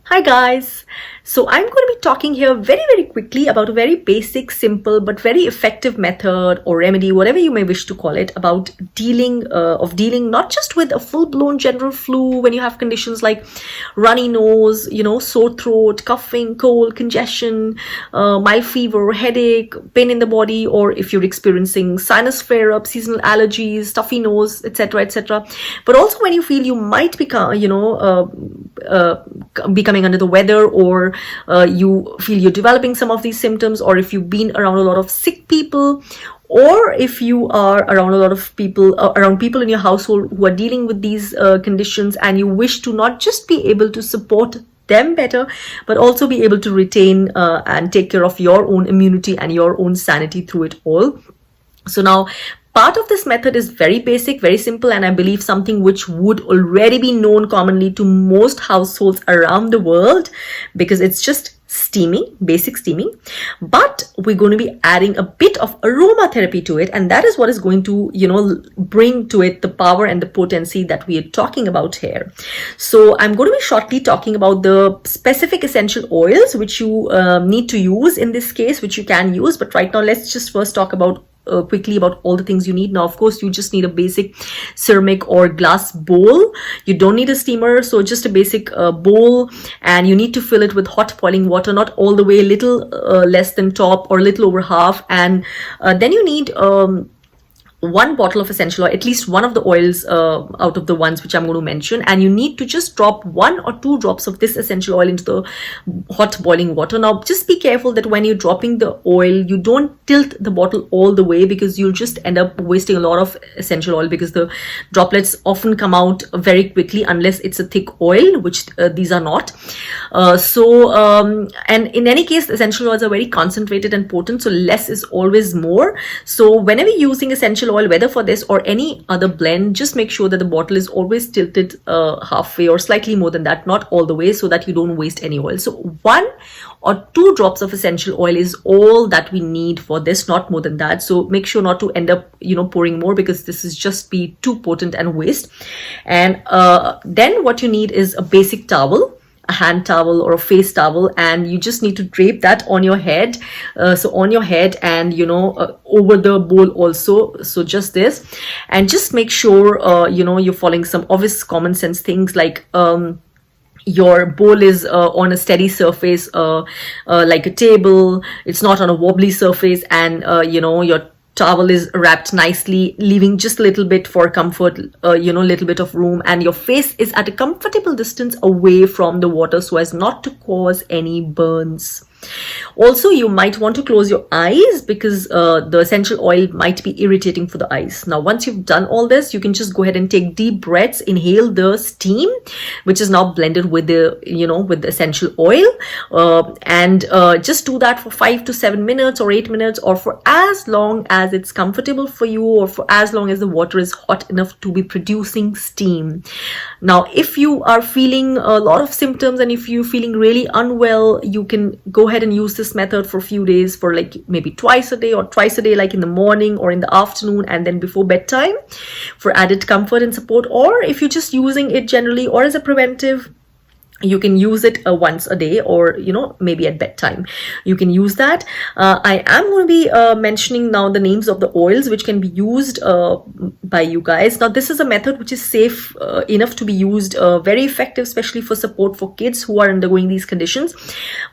Hi guys. So I'm going to be talking here very quickly about a very basic, simple but very effective method or remedy, whatever you may wish to call it, about dealing not just with a full-blown general flu when you have conditions like runny nose, sore throat, coughing, cold, congestion, mild fever, headache, pain in the body, or if you're experiencing sinus flare-ups, seasonal allergies, stuffy nose, etc. But also when you feel you might become, becoming under the weather, or you feel you're developing some of these symptoms, or if you've been around a lot of sick people, or if you are around a lot of people around people in your household who are dealing with these conditions, and you wish to not just be able to support them better, but also be able to retain and take care of your own immunity and your own sanity through it all. So now, part of this method is very basic, very simple, and I believe something which would already be known commonly to most households around the world, because it's just steaming, basic steaming. But we're going to be adding a bit of aromatherapy to it, and that is what is going to, bring to it the power and the potency that we are talking about here. So I'm going to be shortly talking about the specific essential oils which you need to use in this case, which you can use. But right now, let's just first talk about quickly about all the things you need. Now, of course, you just need a basic ceramic or glass bowl. You don't need a steamer, so just a basic bowl, and you need to fill it with hot boiling water, not all the way, a little less than top or a little over half. And then you need one bottle of essential oil, at least one of the oils out of the ones which I'm going to mention, and you need to just drop 1 or 2 drops of this essential oil into the hot boiling water. Now, just be careful that when you're dropping the oil, you don't tilt the bottle all the way, because you'll just end up wasting a lot of essential oil, because the droplets often come out very quickly unless it's a thick oil, which these are not. And in any case, essential oils are very concentrated and potent, so less is always more. So whenever you're using essential oil, whether for this or any other blend, just make sure that the bottle is always tilted halfway or slightly more than that, not all the way, so that you don't waste any oil. So 1 or 2 drops of essential oil is all that we need for this, not more than that. So make sure not to end up pouring more, because this is just be too potent and waste. And then what you need is a basic towel, a hand towel or a face towel, and you just need to drape that on your head. So on your head, and over the bowl also. So just this, and just make sure you're following some obvious common sense things, like your bowl is on a steady surface, like a table. It's not on a wobbly surface, and your towel is wrapped nicely, leaving just a little bit for comfort, little bit of room, and your face is at a comfortable distance away from the water so as not to cause any burns. Also, you might want to close your eyes, because the essential oil might be irritating for the eyes. Now, once you've done all this, you can just go ahead and take deep breaths, inhale the steam, which is now blended with the, with the essential oil, and just do that for 5 to 7 minutes or 8 minutes, or for as long as it's comfortable for you, or for as long as the water is hot enough to be producing steam. Now, if you are feeling a lot of symptoms, and if you're feeling really unwell, you can go ahead and use this method for a few days, for like maybe twice a day or twice a day, like in the morning or in the afternoon, and then before bedtime, for added comfort and support. Or if you're just using it generally or as a preventive, you can use it once a day, or maybe at bedtime you can use that. I am going to be mentioning now the names of the oils which can be used by you guys. Now, this is a method which is safe enough to be used, very effective, especially for support for kids who are undergoing these conditions.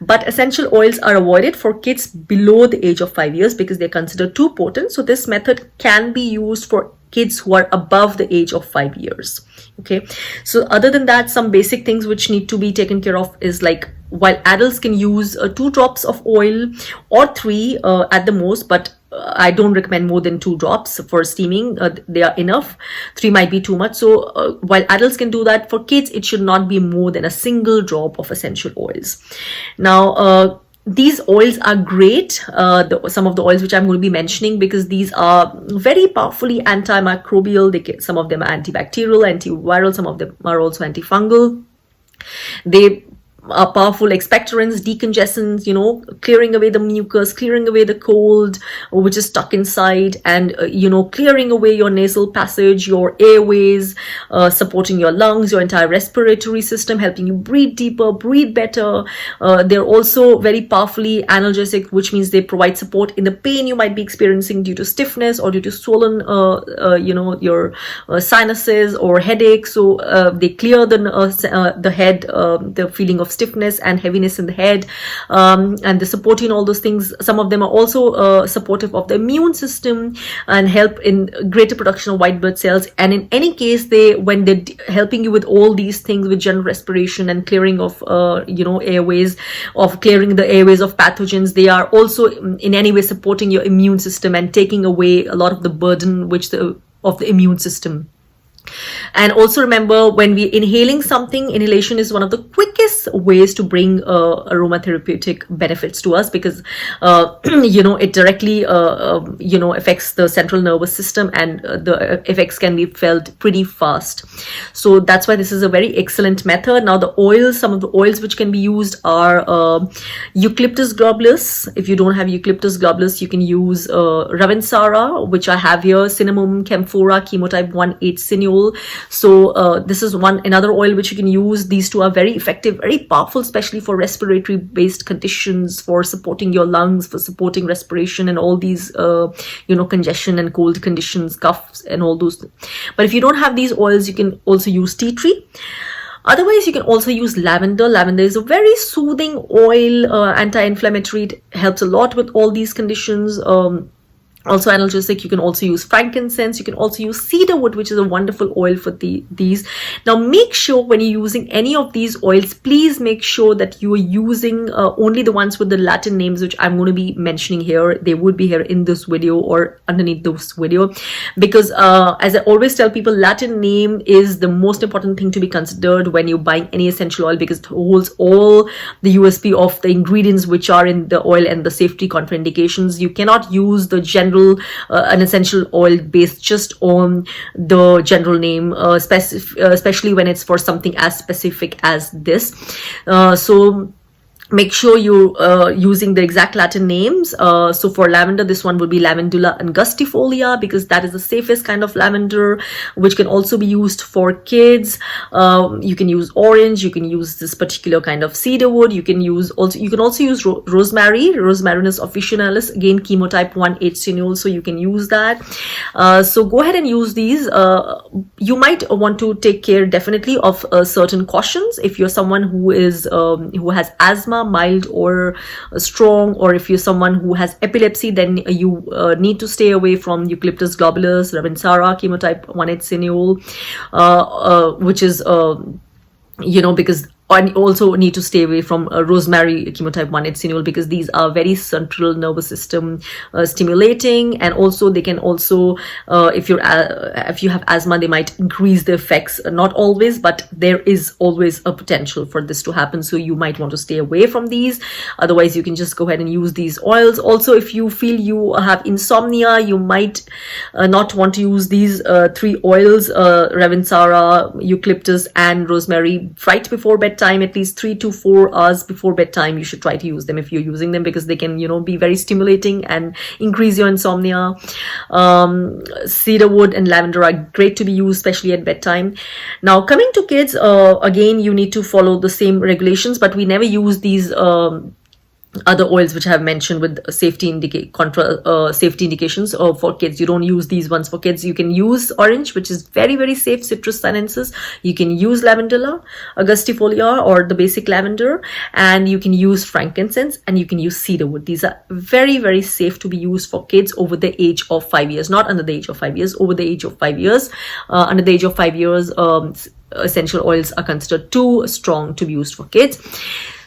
But essential oils are avoided for kids below the age of 5 years, because they're considered too potent. So this method can be used for kids who are above the age of 5 years. Okay, so other than that, some basic things which need to be taken care of is, like, while adults can use 2 drops of oil or 3 at the most, but I don't recommend more than 2 drops for steaming. They are enough. 3 might be too much. So while adults can do that, for kids it should not be more than a single drop of essential oils. Now, these oils are great, some of the oils which I'm going to be mentioning, because these are very powerfully antimicrobial. Some of them are antibacterial, antiviral, some of them are also antifungal. They are powerful expectorants, decongestants, clearing away the mucus, clearing away the cold which is stuck inside, and clearing away your nasal passage, your airways, supporting your lungs, your entire respiratory system, helping you breathe deeper, breathe better. They're also very powerfully analgesic, which means they provide support in the pain you might be experiencing due to stiffness or due to swollen your sinuses or headache. So they clear the head, the feeling of stiffness and heaviness in the head, and they support you in all those things. Some of them are also supportive of the immune system and help in greater production of white blood cells. And in any case, when they're helping you with all these things, with general respiration and clearing of airways, of clearing the airways of pathogens, they are also in any way supporting your immune system and taking away a lot of the burden of the immune system. And also remember, when we're inhaling something, inhalation is one of the quickest ways to bring aromatherapeutic benefits to us, because it directly affects the central nervous system, and the effects can be felt pretty fast. So that's why this is a very excellent method. Now the oils, some of the oils which can be used are Eucalyptus globulus. If you don't have Eucalyptus globulus, you can use Ravensara, which I have here, Cinnamomum, Camphora, chemotype 1,8 cineole. So this is another oil which you can use. These two are very effective, very powerful, especially for respiratory based conditions, for supporting your lungs, for supporting respiration and all these congestion and cold conditions, coughs and all those. But if you don't have these oils, you can also use tea tree. Otherwise, you can also use lavender. Lavender is a very soothing oil, anti-inflammatory. It helps a lot with all these conditions. Also analgesic. You can also use frankincense. You can also use cedarwood, which is a wonderful oil for these. Now, make sure when you're using any of these oils, please make sure that you are using only the ones with the Latin names, which I'm going to be mentioning here. They would be here in this video or underneath this video, because as I always tell people, Latin name is the most important thing to be considered when you're buying any essential oil, because it holds all the USP of the ingredients which are in the oil and the safety contraindications. You cannot use the an essential oil based just on the general name, especially when it's for something as specific as this. So make sure you're using the exact Latin names. So for lavender, this one would be Lavandula angustifolia, because that is the safest kind of lavender, which can also be used for kids. You can use orange. You can use this particular kind of cedarwood. You can also use rosemary, Rosmarinus officinalis, again chemotype 1,8 cineole. So you can use that. So go ahead and use these. You might want to take care definitely of certain cautions. If you're someone who has asthma, mild or strong, or if you're someone who has epilepsy, then you need to stay away from Eucalyptus globulus, Ravensara, chemotype 1,8 cineole, which is because and also need to stay away from rosemary, chemotype 1,8 cineole, because these are very central nervous system stimulating, and also they can also if you have asthma, they might increase the effects. Not always, but there is always a potential for this to happen, so you might want to stay away from these. Otherwise, you can just go ahead and use these oils. Also, if you feel you have insomnia, you might not want to use these three oils, Ravensara, Eucalyptus and rosemary, right before bedtime. At least 3 to 4 hours before bedtime, you should try to use them if you're using them, because they can be very stimulating and increase your insomnia. Cedarwood and lavender are great to be used, especially at bedtime. Now, coming to kids, again, you need to follow the same regulations, but we never use these other oils which I have mentioned with safety indications for kids. You don't use these ones for kids. You can use orange, which is very, very safe, citrus sinensis. You can use lavandula angustifolia, or the basic lavender, and you can use frankincense, and you can use cedarwood. These are very, very safe to be used for kids over the age of 5 years, not under the age of 5 years, over the age of 5 years. Under the age of 5 years, essential oils are considered too strong to be used for kids.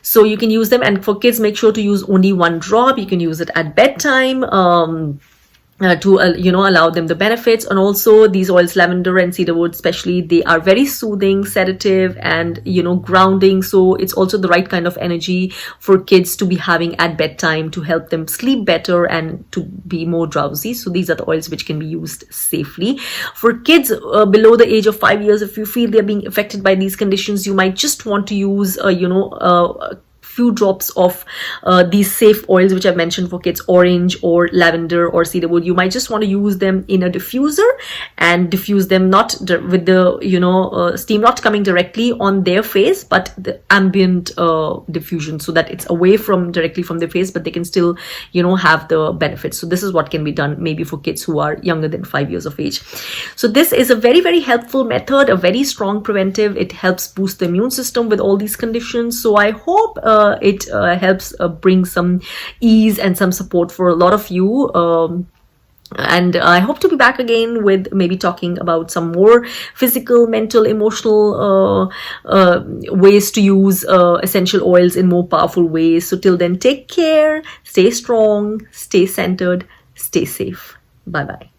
So you can use them, and for kids, make sure to use only 1 drop. You can use it at bedtime. allow them the benefits. And also these oils, lavender and cedarwood especially, they are very soothing, sedative, and grounding. So it's also the right kind of energy for kids to be having at bedtime to help them sleep better and to be more drowsy. So these are the oils which can be used safely for kids below the age of 5 years. If you feel they're being affected by these conditions, you might just want to use few drops of these safe oils which I've mentioned for kids, orange or lavender or cedarwood. You might just want to use them in a diffuser and diffuse them, not with the steam not coming directly on their face, but the ambient diffusion, so that it's away from directly from their face, but they can still have the benefits. So this is what can be done maybe for kids who are younger than 5 years of age. So this is a very, very helpful method, a very strong preventive. It helps boost the immune system with all these conditions. So I hope it helps bring some ease and some support for a lot of you. And I hope to be back again with maybe talking about some more physical, mental, emotional ways to use essential oils in more powerful ways. So till then, take care, stay strong, stay centered, stay safe. Bye-bye.